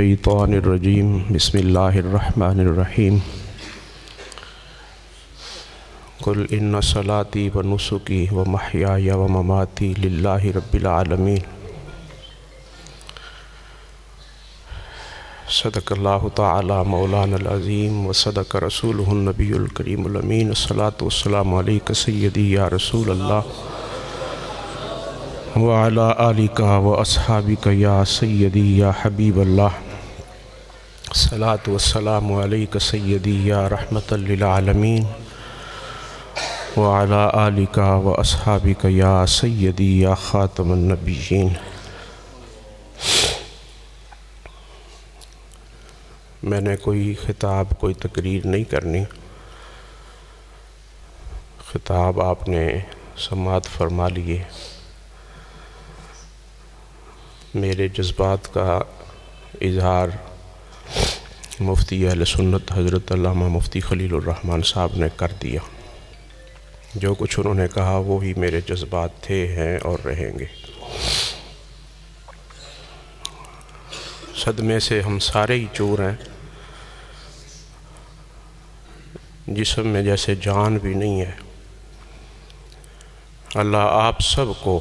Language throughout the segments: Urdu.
الشیطان الرجیم بسم اللہ الرحمن الرحیم قل ان صلاتی و نسکی و محیای و مماتی للہ رب العالمین صدق اللہ تعالی مولانا العظیم و صدق رسولہ النبی الکریم الامین الصلاۃ والسلام علیک سیدی یا رسول اللہ وعلی آلک و اصحابک یا سیدی یا حبیب اللہ الصلاۃ والسلام علیک سیدی یا رحمۃ للعالمین وعلی آلک و اصحابک یا سیدی یا خاتم النبیین۔ میں نے کوئی خطاب کوئی تقریر نہیں کرنی، خطاب آپ نے سماعت فرما لیے۔ میرے جذبات کا اظہار مفتی اہل سنت حضرت علامہ مفتی خلیل الرحمن صاحب نے کر دیا۔ جو کچھ انہوں نے کہا وہی میرے جذبات تھے، ہیں اور رہیں گے۔ صدمے سے ہم سارے ہی چور ہیں، جسم میں جیسے جان بھی نہیں ہے۔ اللہ آپ سب کو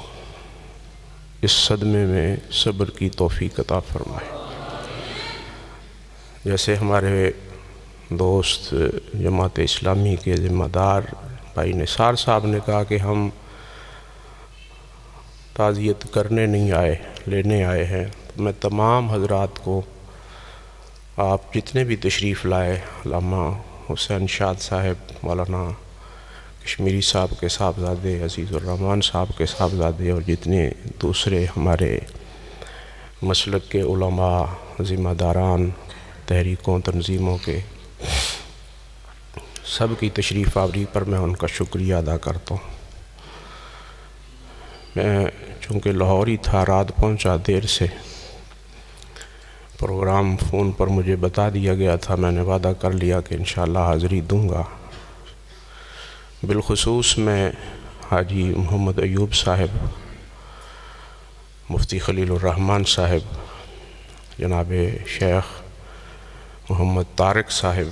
اس صدمے میں صبر کی توفیق عطا فرمائے۔ جیسے ہمارے دوست جماعت اسلامی کے ذمہ دار بھائی نثار صاحب نے کہا کہ ہم تعزیت کرنے نہیں آئے، لینے آئے ہیں، تو میں تمام حضرات کو آپ جتنے بھی تشریف لائے، علامہ حسین شاد صاحب، مولانا کشمیری صاحب کے صاحبزادے، عزیز الرحمن صاحب کے صاحبزادے، اور جتنے دوسرے ہمارے مسلک کے علماء، ذمہ داران، تحریکوں، تنظیموں کے، سب کی تشریف آوری پر میں ان کا شکریہ ادا کرتا ہوں۔ میں چونکہ لاہور ہی تھا، رات پہنچا دیر سے، پروگرام فون پر مجھے بتا دیا گیا تھا، میں نے وعدہ کر لیا کہ انشاءاللہ حاضری دوں گا۔ بالخصوص میں حاجی محمد ایوب صاحب، مفتی خلیل الرحمن صاحب، جناب شیخ محمد طارق صاحب،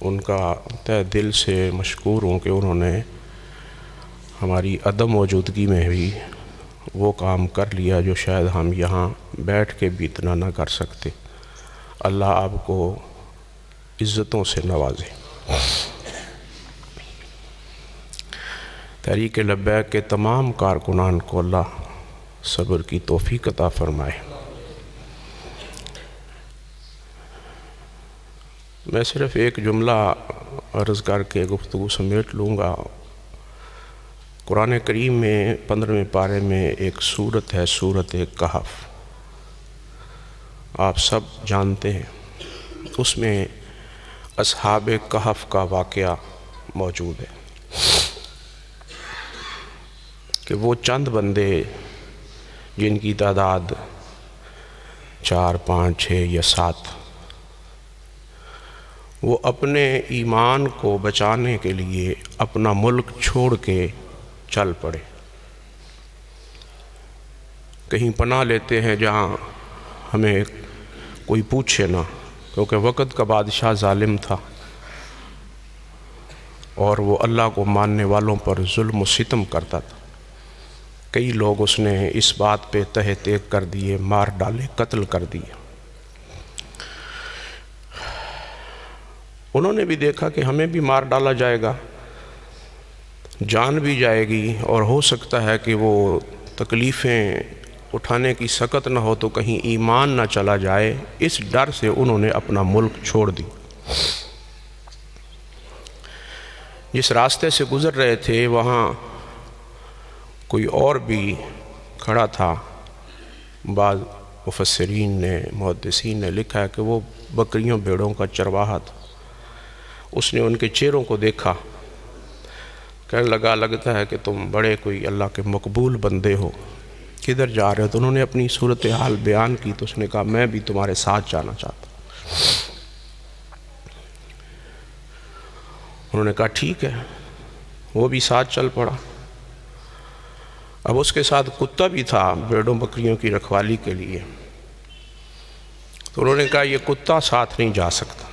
ان کا تہ دل سے مشکور ہوں کہ انہوں نے ہماری عدم موجودگی میں بھی وہ کام کر لیا جو شاید ہم یہاں بیٹھ کے بھی اتنا نہ کر سکتے۔ اللہ آپ کو عزتوں سے نوازے۔ تحریک لبیک کے تمام کارکنان کو اللہ صبر کی توفیق عطا فرمائے۔ میں صرف ایک جملہ عرض کر کے گفتگو سمیٹ لوں گا۔ قرآن کریم میں 15ویں پارے میں ایک سورت ہے، سورت کہف، آپ سب جانتے ہیں۔ اس میں اصحاب کہف کا واقعہ موجود ہے کہ وہ چند بندے جن کی تعداد 4، 5، 6 یا 7، وہ اپنے ایمان کو بچانے کے لیے اپنا ملک چھوڑ کے چل پڑے۔ کہیں پناہ لیتے ہیں جہاں ہمیں کوئی پوچھے نہ، کیونکہ وقت کا بادشاہ ظالم تھا اور وہ اللہ کو ماننے والوں پر ظلم و ستم کرتا تھا۔ کئی لوگ اس نے اس بات پہ تہ تیگ کر دیے، مار ڈالے، قتل کر دیے۔ انہوں نے بھی دیکھا کہ ہمیں بھی مار ڈالا جائے گا، جان بھی جائے گی، اور ہو سکتا ہے کہ وہ تکلیفیں اٹھانے کی سکت نہ ہو تو کہیں ایمان نہ چلا جائے۔ اس ڈر سے انہوں نے اپنا ملک چھوڑ دی۔ جس راستے سے گزر رہے تھے وہاں کوئی اور بھی کھڑا تھا۔ بعض مفسرین نے، محدثین نے لکھا ہے کہ وہ بکریوں بھیڑوں کا چرواہا تھا۔ اس نے ان کے چہروں کو دیکھا، کہنے لگا لگتا ہے کہ تم بڑے کوئی اللہ کے مقبول بندے ہو، کدھر جا رہے ہو؟ تو انہوں نے اپنی صورتحال بیان کی، تو اس نے کہا میں بھی تمہارے ساتھ جانا چاہتا ہوں۔ انہوں نے کہا ٹھیک ہے، وہ بھی ساتھ چل پڑا۔ اب اس کے ساتھ کتا بھی تھا بھیڑوں بکریوں کی رکھوالی کے لیے۔ تو انہوں نے کہا یہ کتا ساتھ نہیں جا سکتا،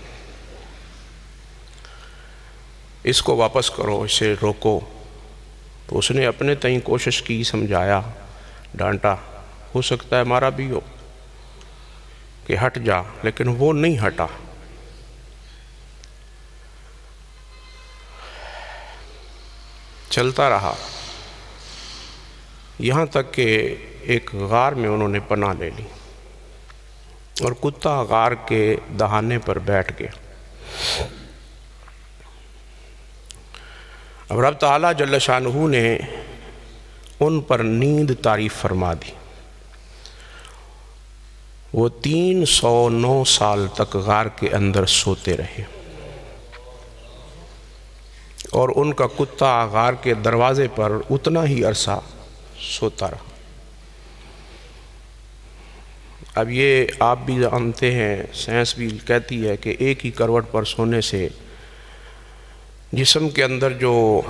اس کو واپس کرو، اسے روکو۔ تو اس نے اپنے تئیں کوشش کی، سمجھایا، ڈانٹا، ہو سکتا ہے ہمارا بھی ہو کہ ہٹ جا، لیکن وہ نہیں ہٹا۔ چلتا رہا یہاں تک کہ ایک غار میں انہوں نے پناہ لے لی، اور کتا غار کے دہانے پر بیٹھ گیا۔ اب رب تعالیٰ جل شانہ نے ان پر نیند تعریف فرما دی۔ وہ 309 سال تک غار کے اندر سوتے رہے، اور ان کا کتا غار کے دروازے پر اتنا ہی عرصہ سوتا رہا۔ اب یہ آپ بھی جانتے ہیں، سائنس بھی کہتی ہے کہ ایک ہی کروٹ پر سونے سے جسم کے اندر جو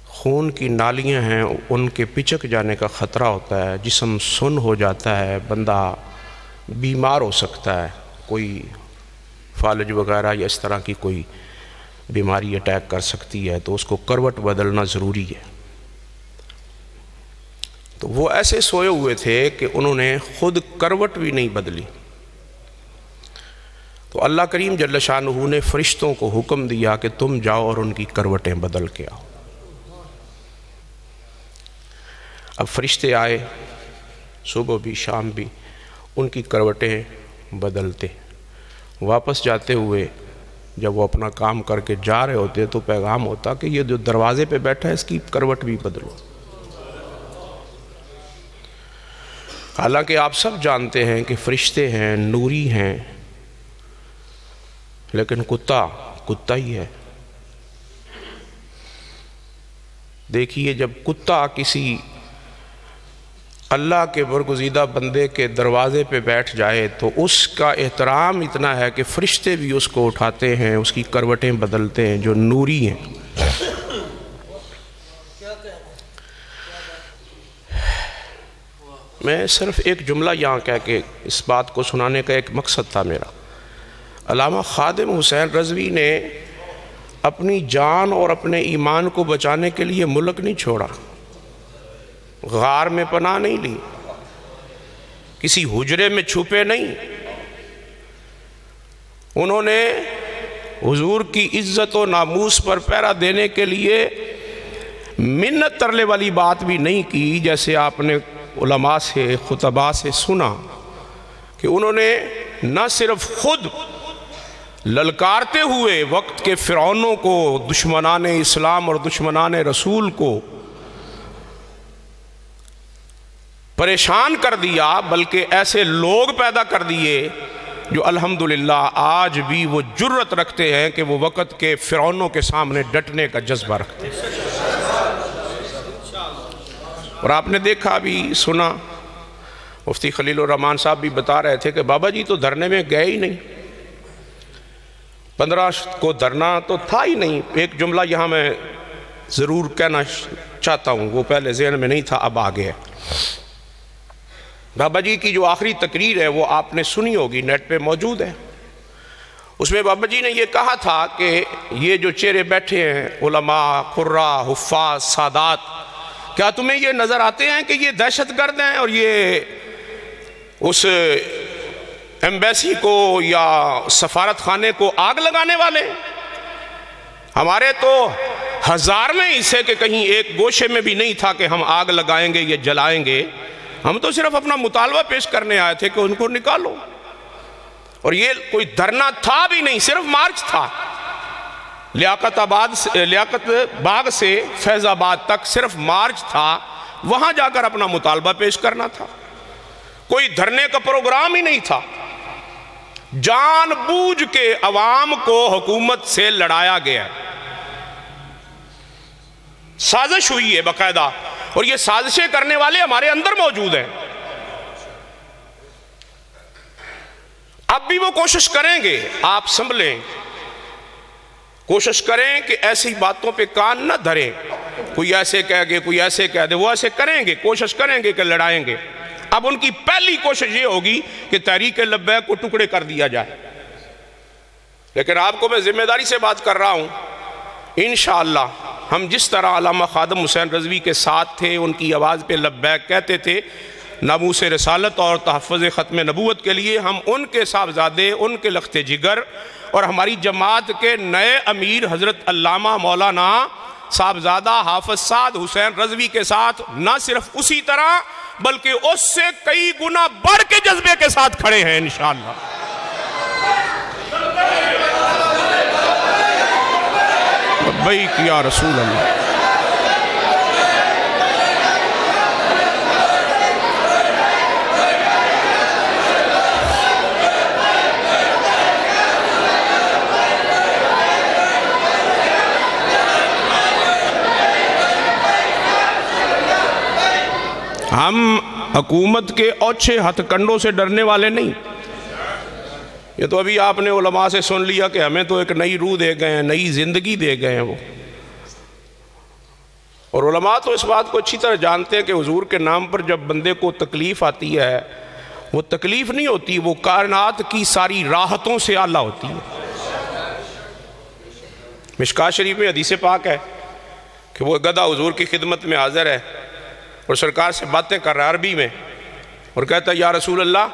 خون کی نالیاں ہیں ان کے پچک جانے کا خطرہ ہوتا ہے، جسم سن ہو جاتا ہے، بندہ بیمار ہو سکتا ہے، کوئی فالج وغیرہ یا اس طرح کی کوئی بیماری اٹیک کر سکتی ہے، تو اس کو کروٹ بدلنا ضروری ہے۔ تو وہ ایسے سوئے ہوئے تھے کہ انہوں نے خود کروٹ بھی نہیں بدلی۔ تو اللہ کریم جل شانہ نے فرشتوں کو حکم دیا کہ تم جاؤ اور ان کی کروٹیں بدل کے آؤ۔ اب فرشتے آئے، صبح بھی شام بھی ان کی کروٹیں بدلتے، واپس جاتے ہوئے جب وہ اپنا کام کر کے جا رہے ہوتے تو پیغام ہوتا کہ یہ جو دروازے پہ بیٹھا ہے اس کی کروٹ بھی بدلو۔ حالانکہ آپ سب جانتے ہیں کہ فرشتے ہیں، نوری ہیں، لیکن کتا ہی ہے۔ دیکھیے جب کتا کسی اللہ کے برگزیدہ بندے کے دروازے پہ بیٹھ جائے تو اس کا احترام اتنا ہے کہ فرشتے بھی اس کو اٹھاتے ہیں، اس کی کروٹیں بدلتے ہیں، جو نوری ہیں۔ میں صرف ایک جملہ یہاں کہہ کے اس بات کو سنانے کا ایک مقصد تھا میرا۔ علامہ خادم حسین رضوی نے اپنی جان اور اپنے ایمان کو بچانے کے لیے ملک نہیں چھوڑا، غار میں پناہ نہیں لی، کسی حجرے میں چھپے نہیں۔ انہوں نے حضور کی عزت و ناموس پر پہرا دینے کے لیے منت ترلے والی بات بھی نہیں کی، جیسے آپ نے علماء سے، خطباء سے سنا کہ انہوں نے نہ صرف خود للکارتے ہوئے وقت کے فرعونوں کو، دشمنان اسلام اور دشمنان رسول کو پریشان کر دیا، بلکہ ایسے لوگ پیدا کر دیے جو الحمدللہ آج بھی وہ جرت رکھتے ہیں کہ وہ وقت کے فرعونوں کے سامنے ڈٹنے کا جذبہ رکھتے ہیں۔ اور آپ نے دیکھا بھی، سنا، مفتی خلیل الرحمان صاحب بھی بتا رہے تھے کہ بابا جی تو دھرنے میں گئے ہی نہیں، 15 کو دھرنا تو تھا ہی نہیں۔ ایک جملہ یہاں میں ضرور کہنا چاہتا ہوں، وہ پہلے ذہن میں نہیں تھا، اب آ گیا۔ بابا جی کی جو آخری تقریر ہے وہ آپ نے سنی ہوگی، نیٹ پہ موجود ہے۔ اس میں بابا جی نے یہ کہا تھا کہ یہ جو چہرے بیٹھے ہیں، علماء، قراء، حفاظ، سادات، کیا تمہیں یہ نظر آتے ہیں کہ یہ دہشت گرد ہیں اور یہ اس ایمبیسی کو یا سفارت خانے کو آگ لگانے والے؟ ہمارے تو ہزارویں حصے کے کہیں ایک گوشے میں بھی نہیں تھا کہ ہم آگ لگائیں گے یا جلائیں گے۔ ہم تو صرف اپنا مطالبہ پیش کرنے آئے تھے کہ ان کو نکالو، اور یہ کوئی دھرنا تھا بھی نہیں، صرف مارچ تھا۔ لیاقت باغ سے فیض آباد تک صرف مارچ تھا، وہاں جا کر اپنا مطالبہ پیش کرنا تھا، کوئی دھرنے کا پروگرام ہی نہیں تھا۔ جان بوجھ کے عوام کو حکومت سے لڑایا گیا، سازش ہوئی ہے باقاعدہ، اور یہ سازشیں کرنے والے ہمارے اندر موجود ہیں۔ اب بھی وہ کوشش کریں گے، آپ سنبھلیں، کوشش کریں کہ ایسی باتوں پہ کان نہ دھریں۔ کوئی ایسے کہہ گے، کوئی ایسے کہہ دے، وہ ایسے کریں گے، کوشش کریں گے کہ لڑائیں گے۔ اب ان کی پہلی کوشش یہ ہوگی کہ تحریک لبیک کو ٹکڑے کر دیا جائے. لیکن آپ کو میں ذمہ داری سے بات کر رہا ہوں، انشاءاللہ ہم جس طرح علامہ خادم حسین رضوی کے ساتھ تھے، ان کی آواز پہ لبیک کہتے تھے ناموس رسالت اور تحفظ ختم نبوت کے لیے، ہم ان کے صاحبزادے، ان کے لخت جگر اور ہماری جماعت کے نئے امیر حضرت علامہ مولانا صاحبزادہ حافظ سعد حسین رضوی کے ساتھ نہ صرف اسی طرح بلکہ اس سے کئی گنا بڑھ کے جذبے کے ساتھ کھڑے ہیں انشاءاللہ. لبیک یا رسول اللہ. ہم حکومت کے اوچھے ہتھ کنڈوں سے ڈرنے والے نہیں. یہ تو ابھی آپ نے علماء سے سن لیا کہ ہمیں تو ایک نئی روح دے گئے ہیں، نئی زندگی دے گئے ہیں وہ. اور علماء تو اس بات کو اچھی طرح جانتے ہیں کہ حضور کے نام پر جب بندے کو تکلیف آتی ہے، وہ تکلیف نہیں ہوتی، وہ کائنات کی ساری راحتوں سے اعلیٰ ہوتی ہے. مشکاہ شریف میں حدیث پاک ہے کہ وہ گدھا حضور کی خدمت میں حاضر ہے اور سرکار سے باتیں کر رہا ہے عربی میں، اور کہتا ہے یا رسول اللہ،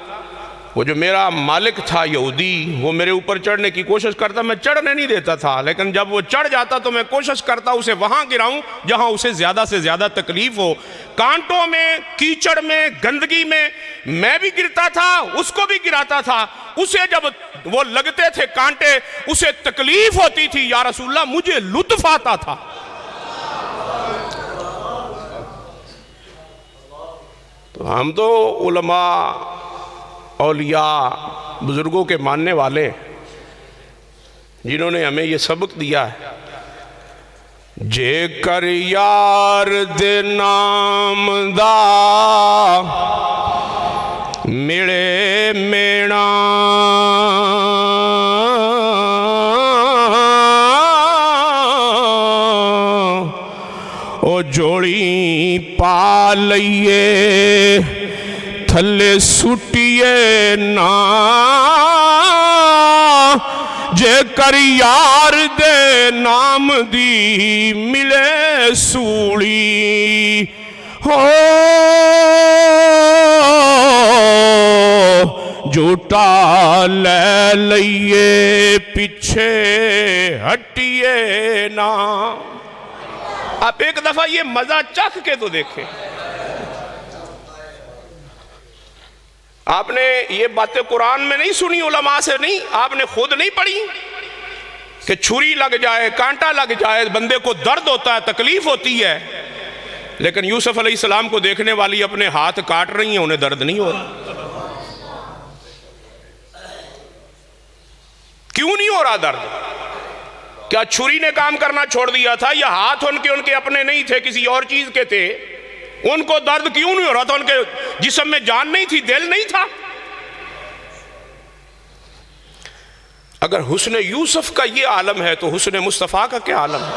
وہ جو میرا مالک تھا یہودی، وہ میرے اوپر چڑھنے کی کوشش کرتا، میں چڑھنے نہیں دیتا تھا، لیکن جب وہ چڑھ جاتا تو میں کوشش کرتا اسے وہاں گراؤں جہاں اسے زیادہ سے زیادہ تکلیف ہو. کانٹوں میں، کیچڑ میں، گندگی میں بھی گرتا تھا، اس کو بھی گراتا تھا. اسے جب وہ لگتے تھے کانٹے، اسے تکلیف ہوتی تھی، یا رسول اللہ مجھے لطف آتا تھا. تو ہم تو علماء، اولیاء، بزرگوں کے ماننے والے، جنہوں نے ہمیں یہ سبق دیا ہے، جے کر یار دے نام دا ملے مینا، او جوڑی پا لئیے تھلے سٹیے نا، جے کر یار دے نام دی ملے سوڑی، ہو جھوٹا لے لئیے پیچھے ہٹیے نا. آپ ایک دفعہ یہ مزہ چکھ کے تو دیکھیں. آپ نے یہ باتیں قرآن میں نہیں سنی، علماء سے نہیں، آپ نے خود نہیں پڑھی کہ چھری لگ جائے، کانٹا لگ جائے، بندے کو درد ہوتا ہے، تکلیف ہوتی ہے، لیکن یوسف علیہ السلام کو دیکھنے والی اپنے ہاتھ کاٹ رہی ہیں، انہیں درد نہیں ہو رہا. کیوں نہیں ہو رہا درد؟ کیا چھری نے کام کرنا چھوڑ دیا تھا، یا ہاتھ ان کے اپنے نہیں تھے، کسی اور چیز کے تھے؟ ان کو درد کیوں نہیں ہو رہا تھا؟ ان کے جسم میں جان نہیں تھی، دل نہیں تھا. اگر حسن یوسف کا یہ عالم ہے تو حسن مصطفیٰ کا کیا عالم ہے؟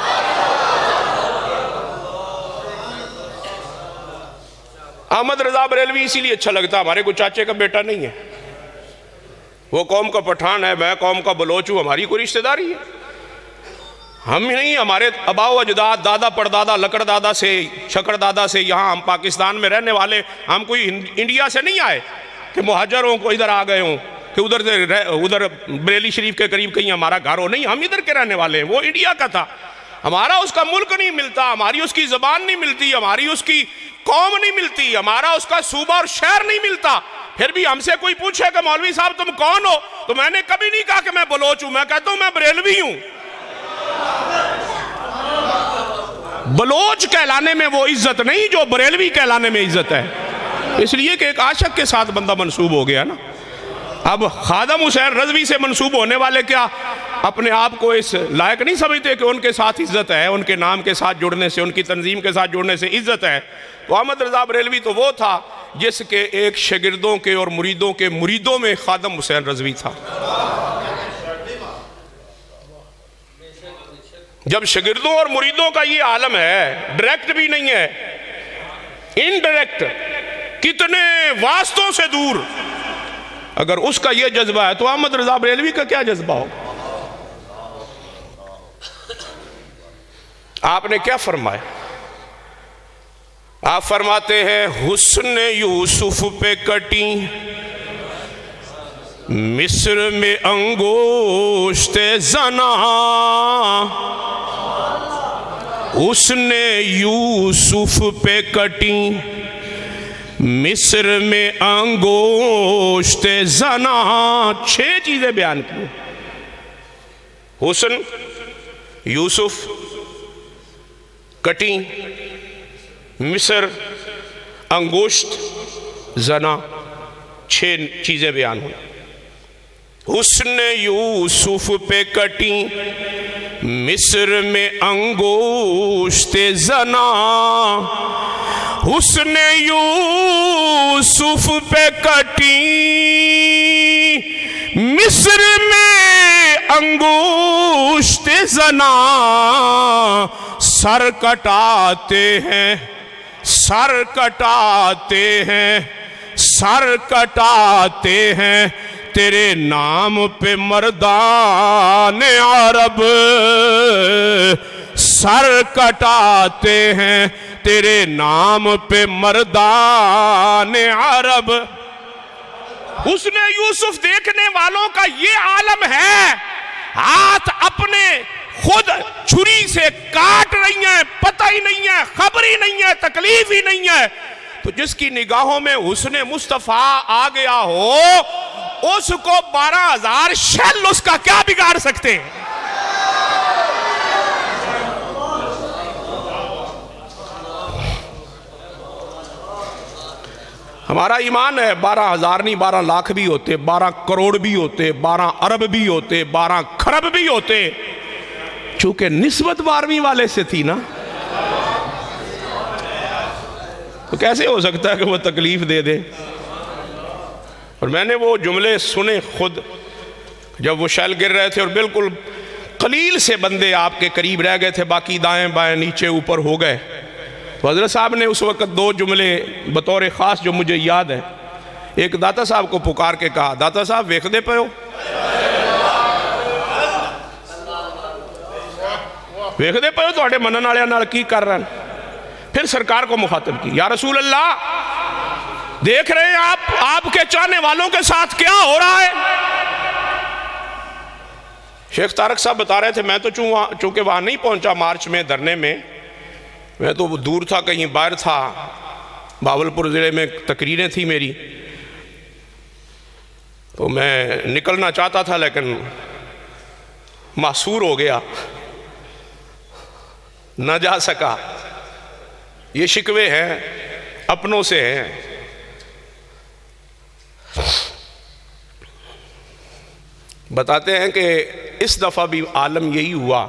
احمد رضا بریلوی اسی لیے اچھا لگتا، ہمارے کو چاچے کا بیٹا نہیں ہے، وہ قوم کا پٹھان ہے، میں قوم کا بلوچ ہوں، ہماری کوئی رشتہ داری ہے؟ ہم نہیں، ہمارے آبا و اجداد، دادا پردادا، لکڑ دادا سے، شکر دادا سے یہاں ہم پاکستان میں رہنے والے، ہم کوئی انڈیا سے نہیں آئے کہ مہاجر ہوں، کوئی ادھر آ گئے ہوں کہ ادھر بریلی شریف کے قریب کہیں ہمارا گھر ہو. نہیں، ہم ادھر کے رہنے والے ہیں. وہ انڈیا کا تھا، ہمارا اس کا ملک نہیں ملتا، ہماری اس کی زبان نہیں ملتی، ہماری اس کی قوم نہیں ملتی، ہمارا اس کا صوبہ اور شہر نہیں ملتا. پھر بھی ہم سے کوئی پوچھے کہ مولوی صاحب تم کون ہو، تو میں نے کبھی نہیں کہا کہ میں بلوچ ہوں، میں کہتا ہوں میں بریلوی ہوں. بلوچ کہلانے میں وہ عزت نہیں جو بریلوی کہلانے میں عزت ہے، اس لیے کہ ایک عاشق کے ساتھ بندہ منسوب ہو گیا نا. اب خادم حسین رضوی سے منسوب ہونے والے کیا اپنے آپ کو اس لائق نہیں سمجھتے کہ ان کے ساتھ عزت ہے، ان کے نام کے ساتھ جڑنے سے، ان کی تنظیم کے ساتھ جڑنے سے عزت ہے؟ تو احمد رضا بریلوی تو وہ تھا جس کے ایک شاگردوں کے اور مریدوں کے مریدوں میں خادم حسین رضوی تھا. جب شاگردوں اور مریدوں کا یہ عالم ہے، ڈائریکٹ بھی نہیں ہے، انڈائریکٹ، کتنے واسطوں سے دور. اگر اس کا یہ جذبہ ہے تو احمد رضا بریلوی کا کیا جذبہ ہو؟ آپ نے کیا فرمایا؟ آپ فرماتے ہیں حسن یوسف پہ کٹی مصر میں انگوشت زنا. حسن یوسف پہ کٹی مصر میں انگوشت زنا. 6 چیزیں بیان کی. حسن یوسف کٹی مصر انگوشت زنا. 6 چیزیں بیان ہوئی. حسن یوسف پہ کٹی مصر میں انگوشت زنا. حسن یوسف پہ کٹی مصر میں انگوشت زنا. سر کٹاتے ہیں سر کٹاتے ہیں سر کٹاتے ہیں تیرے نام پہ مردان عرب. سر کٹاتے ہیں تیرے نام پہ مردان عرب. حسن یوسف دیکھنے والوں کا یہ عالم ہے. ہاتھ اپنے خود چھری سے کاٹ رہی ہیں, پتہ ہی نہیں ہے, خبر ہی نہیں ہے, تکلیف ہی نہیں ہے. تو جس کی نگاہوں میں حسن مصطفیٰ آ گیا ہو اس کو 12,000 شل اس کا کیا بگاڑ سکتے ہیں؟ ہمارا ایمان ہے 12,000 نہیں 12 لاکھ بھی ہوتے, 12 کروڑ بھی ہوتے, 12 ارب بھی ہوتے, 12 کھرب بھی ہوتے. چونکہ نسبت 12ویں والے سے تھی نا, تو کیسے ہو سکتا ہے کہ وہ تکلیف دے دے. اور میں نے وہ جملے سنے خود جب وہ شیل گر رہے تھے اور بالکل قلیل سے بندے آپ کے قریب رہ گئے تھے, باقی دائیں بائیں نیچے اوپر ہو گئے. تو حضرت صاحب نے اس وقت 2 جملے بطور خاص جو مجھے یاد ہے. ایک داتا صاحب کو پکار کے کہا, داتا صاحب ویکھ دے پے ہو, ویکھ دے پے ہو تواڈے منن والےاں نال کی کر رہے ہیں. پھر سرکار کو مخاطب کی, یا رسول اللہ دیکھ رہے ہیں آپ کے چاہنے والوں کے ساتھ کیا ہو رہا ہے. شیخ طارق صاحب بتا رہے تھے, میں تو چونکہ وہاں نہیں پہنچا مارچ میں دھرنے میں, میں تو دور تھا, کہیں باہر تھا, بہاولپور ضلع میں تقریریں تھی میری, تو میں نکلنا چاہتا تھا لیکن محصور ہو گیا, نہ جا سکا. یہ شکوے ہیں اپنوں سے ہیں. بتاتے ہیں کہ اس دفعہ بھی عالم یہی ہوا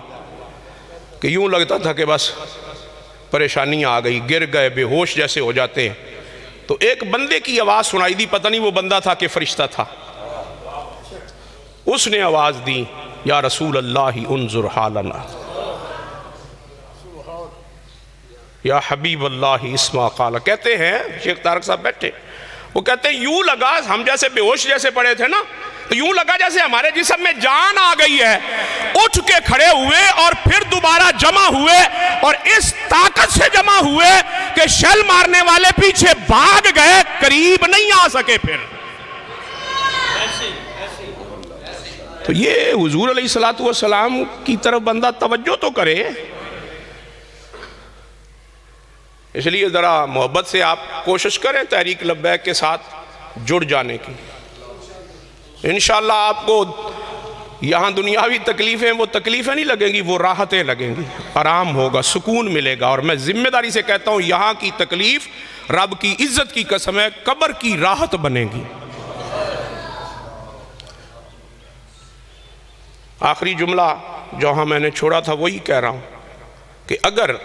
کہ یوں لگتا تھا کہ بس پریشانی آ گئی, گر گئے, بے ہوش جیسے ہو جاتے ہیں. تو ایک بندے کی آواز سنائی دی, پتہ نہیں وہ بندہ تھا کہ فرشتہ تھا. اس نے آواز دی, یا رسول اللہ انظر حالنا, یا حبیب اللہ اسما قال. کہتے ہیں شیخ طارق صاحب بیٹھے, وہ کہتے ہیں یوں لگا ہم جیسے بے ہوش جیسے پڑے تھے نا, تو یوں لگا جیسے ہمارے جسم میں جان آ گئی ہے. اٹھ کے کھڑے ہوئے اور پھر دوبارہ جمع ہوئے, اور اس طاقت سے جمع ہوئے کہ شل مارنے والے پیچھے بھاگ گئے, قریب نہیں آ سکے. پھر تو یہ حضور علیہ السلام کی طرف بندہ توجہ تو کرے. اس لیے ذرا محبت سے آپ کوشش کریں تحریک لبیک کے ساتھ جڑ جانے کی. انشاءاللہ آپ کو یہاں دنیاوی تکلیفیں وہ تکلیفیں نہیں لگیں گی, وہ راحتیں لگیں گی, آرام ہوگا, سکون ملے گا. اور میں ذمہ داری سے کہتا ہوں یہاں کی تکلیف رب کی عزت کی قسم ہے قبر کی راحت بنے گی. آخری جملہ جہاں میں نے چھوڑا تھا وہی کہہ رہا ہوں کہ اگر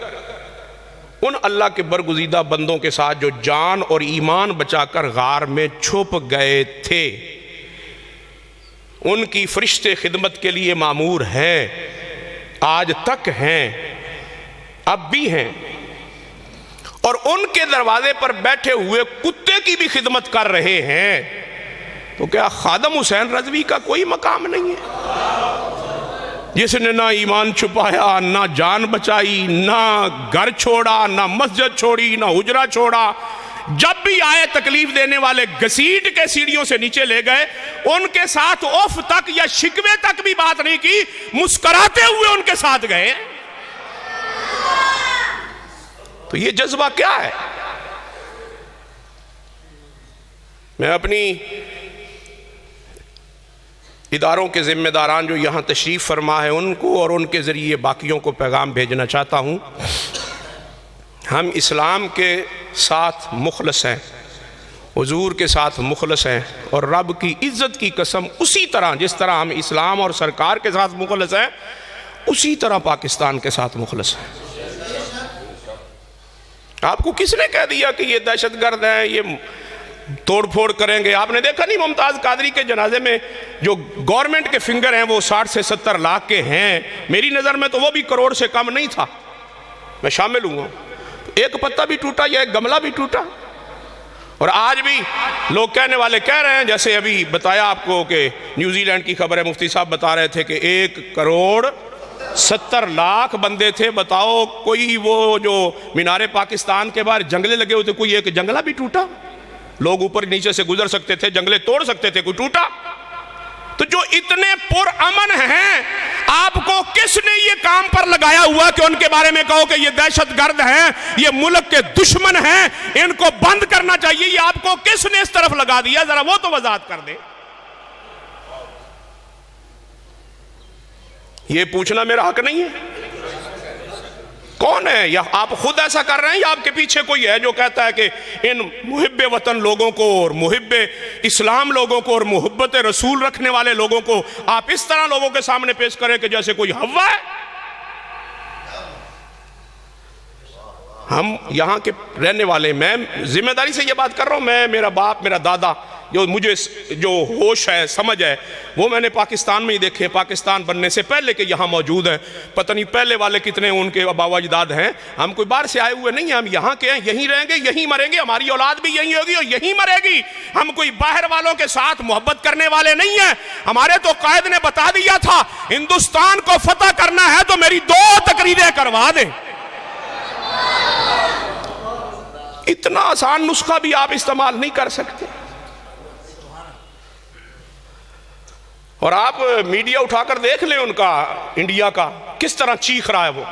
ان اللہ کے برگزیدہ بندوں کے ساتھ جو جان اور ایمان بچا کر غار میں چھپ گئے تھے, ان کی فرشتے خدمت کے لیے مامور ہیں, آج تک ہیں, اب بھی ہیں, اور ان کے دروازے پر بیٹھے ہوئے کتے کی بھی خدمت کر رہے ہیں، تو کیا خادم حسین رضوی کا کوئی مقام نہیں ہے؟ جس نے نہ ایمان چھپایا، نہ جان بچائی، نہ گھر چھوڑا، نہ مسجد چھوڑی، نہ حجرہ چھوڑا، جب بھی آئے تکلیف دینے والے گھسیٹ کے سیڑھیوں سے نیچے لے گئے، ان کے ساتھ اوف تک یا شکوے تک بھی بات نہیں کی، مسکراتے ہوئے ان کے ساتھ گئے۔ تو یہ جذبہ کیا ہے؟ میں اپنی اداروں کے ذمہ داران جو یہاں تشریف فرما ہے ان کو اور ان کے ذریعے باقیوں کو پیغام بھیجنا چاہتا ہوں، ہم اسلام کے ساتھ مخلص ہیں، حضور کے ساتھ مخلص ہیں، اور رب کی عزت کی قسم اسی طرح جس طرح ہم اسلام اور سرکار کے ساتھ مخلص ہیں، اسی طرح پاکستان کے ساتھ مخلص ہیں۔ آپ کو کس نے کہہ دیا کہ یہ دہشت گرد ہیں، یہ توڑ پھوڑ کریں گے؟ آپ نے دیکھا نہیں ممتاز قادری کے جنازے میں جو گورنمنٹ کے فنگر ہیں وہ 60 سے 70 لاکھ کے ہیں، میری نظر میں تو وہ بھی کروڑ سے کم نہیں تھا، میں شامل ہوں گا۔ ایک پتہ بھی ٹوٹا یا ایک گملہ بھی ٹوٹا، اور آج بھی لوگ کہنے والے کہہ رہے ہیں، جیسے ابھی بتایا آپ کو کہ نیوزی لینڈ کی خبر ہے، مفتی صاحب بتا رہے تھے کہ 1 کروڑ 70 لاکھ بندے تھے، بتاؤ کوئی وہ جو مینار پاکستان کے باہر جنگلے لگے ہوتے، کوئی ایک جنگلہ بھی ٹوٹا؟ لوگ اوپر نیچے سے گزر سکتے تھے، جنگلے توڑ سکتے تھے، کوئی ٹوٹا؟ تو جو اتنے پر امن ہیں، آپ کو کس نے یہ کام پر لگایا ہوا کہ ان کے بارے میں کہو کہ یہ دہشت گرد ہیں، یہ ملک کے دشمن ہیں، ان کو بند کرنا چاہیے؟ یہ آپ کو کس نے اس طرف لگا دیا؟ ذرا وہ تو وضاحت کر دے۔ یہ پوچھنا میرا حق نہیں ہے؟ کون ہے؟ یا آپ خود ایسا کر رہے ہیں، یا آپ کے پیچھے کوئی ہے جو کہتا ہے کہ ان محب وطن لوگوں کو اور محب اسلام لوگوں کو اور محبت رسول رکھنے والے لوگوں کو آپ اس طرح لوگوں کے سامنے پیش کریں کہ جیسے کوئی ہوا ہے؟ ہم یہاں کے رہنے والے، میں ذمہ داری سے یہ بات کر رہا ہوں، میں، میرا باپ، میرا دادا، جو مجھے جو ہوش ہے، سمجھ ہے، وہ میں نے پاکستان میں ہی دیکھے، پاکستان بننے سے پہلے کہ یہاں موجود ہیں، پتہ نہیں پہلے والے کتنے ان کے آبا و اجداد ہیں۔ ہم کوئی باہر سے آئے ہوئے نہیں ہیں، ہم یہاں کے ہیں، یہیں رہیں گے، یہیں مریں گے، ہماری اولاد بھی یہیں ہوگی اور یہیں مرے گی۔ ہم کوئی باہر والوں کے ساتھ محبت کرنے والے نہیں ہیں۔ ہمارے تو قائد نے بتا دیا تھا، ہندوستان کو فتح کرنا ہے تو میری 2 تقریریں کروا دیں۔ اتنا آسان نسخہ بھی آپ استعمال نہیں کر سکتے۔ اور آپ میڈیا اٹھا کر دیکھ لیں ان کا، انڈیا کا، کس طرح چیخ رہا ہے وہ۔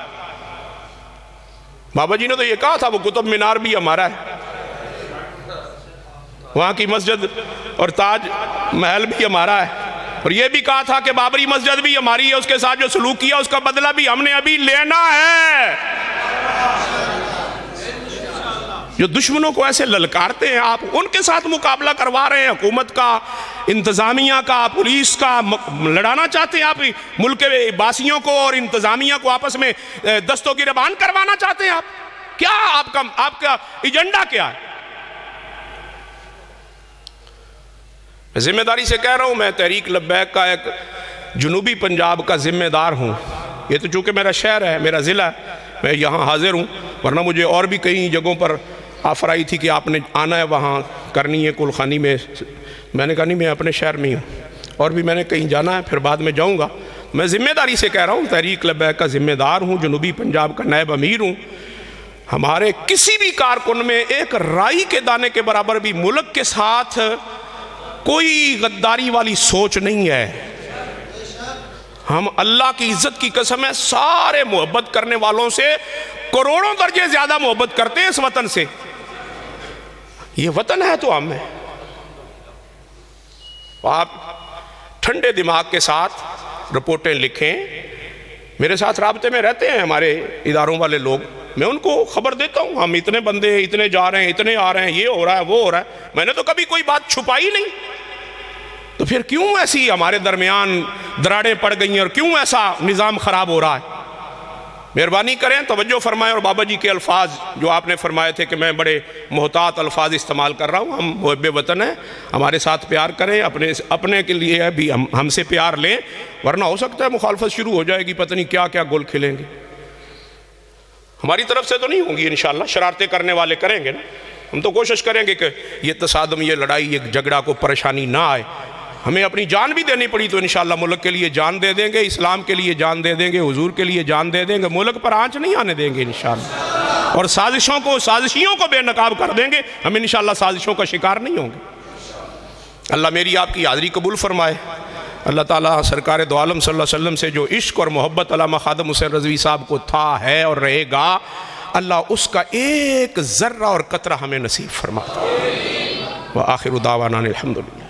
بابا جی نے تو یہ کہا تھا وہ قطب مینار بھی ہمارا ہے، وہاں کی مسجد اور تاج محل بھی ہمارا ہے، اور یہ بھی کہا تھا کہ بابری مسجد بھی ہماری ہے، اس کے ساتھ جو سلوک کیا اس کا بدلہ بھی ہم نے ابھی لینا ہے۔ جو دشمنوں کو ایسے للکارتے ہیں، آپ ان کے ساتھ مقابلہ کروا رہے ہیں، حکومت کا، انتظامیہ کا، پولیس کا لڑانا چاہتے ہیں آپ، ملک کے باسیوں کو اور انتظامیہ کو آپس میں دستوں کی ربان کروانا چاہتے ہیں آپ؟ کیا آپ کا ایجنڈا کیا ہے؟ میں ذمہ داری سے کہہ رہا ہوں، میں تحریک لبیک کا ایک جنوبی پنجاب کا ذمہ دار ہوں، یہ تو چونکہ میرا شہر ہے، میرا ضلع ہے، میں یہاں حاضر ہوں، ورنہ مجھے اور بھی کئی جگہوں پر آفر آئی تھی کہ آپ نے آنا ہے، وہاں کرنی ہے کلخانی میں، میں نے کہا نہیں، میں اپنے شہر میں ہوں، اور بھی میں نے کہیں جانا ہے، پھر بعد میں جاؤں گا۔ میں ذمہ داری سے کہہ رہا ہوں، تحریک لبیک کا ذمہ دار ہوں، جنوبی پنجاب کا نائب امیر ہوں۔ ہمارے کسی بھی کارکن میں ایک رائی کے دانے کے برابر بھی ملک کے ساتھ کوئی غداری والی سوچ نہیں ہے۔ ہم اللہ کی عزت کی قسم ہے سارے محبت کرنے والوں سے کروڑوں درجے زیادہ محبت کرتے ہیں اس وطن سے۔ یہ وطن ہے تو ہم ہیں۔ آپ ٹھنڈے دماغ کے ساتھ رپورٹیں لکھیں، میرے ساتھ رابطے میں رہتے ہیں ہمارے اداروں والے لوگ، میں ان کو خبر دیتا ہوں، ہم اتنے بندے ہیں، اتنے جا رہے ہیں، اتنے آ رہے ہیں، یہ ہو رہا ہے، وہ ہو رہا ہے۔ میں نے تو کبھی کوئی بات چھپائی نہیں، تو پھر کیوں ایسی ہمارے درمیان دراڑیں پڑ گئی ہیں اور کیوں ایسا نظام خراب ہو رہا ہے؟ مہربانی کریں، توجہ فرمائیں، اور بابا جی کے الفاظ جو آپ نے فرمائے تھے کہ میں بڑے محتاط الفاظ استعمال کر رہا ہوں، ہم محب وطن ہیں، ہمارے ساتھ پیار کریں، اپنے کے لیے بھی ہم سے پیار لیں، ورنہ ہو سکتا ہے مخالفت شروع ہو جائے گی، پتہ نہیں کیا کیا گل کھلیں گے۔ ہماری طرف سے تو نہیں ہوں گی انشاءاللہ، شرارتیں کرنے والے کریں گے نا، ہم تو کوشش کریں گے کہ یہ تصادم، یہ لڑائی، یہ جھگڑا کو پریشانی نہ آئے. ہمیں اپنی جان بھی دینی پڑی تو انشاءاللہ ملک کے لیے جان دے دیں گے، اسلام کے لیے جان دے دیں گے، حضور کے لیے جان دے دیں گے، ملک پر آنچ نہیں آنے دیں گے انشاءاللہ، اور سازشیوں کو بے نقاب کر دیں گے. ہم انشاءاللہ سازشوں کا شکار نہیں ہوں گے. اللہ میری آپ کی حاضری قبول فرمائے. اللہ تعالیٰ سرکار دو عالم صلی اللہ علیہ وسلم سے جو عشق اور محبت علامہ خادم حسین رضوی صاحب کو تھا، ہے اور رہے گا، اللہ اس کا ایک ذرہ اور قطرہ ہمیں نصیب فرما دے. وآخر دعوانا الحمدللہ.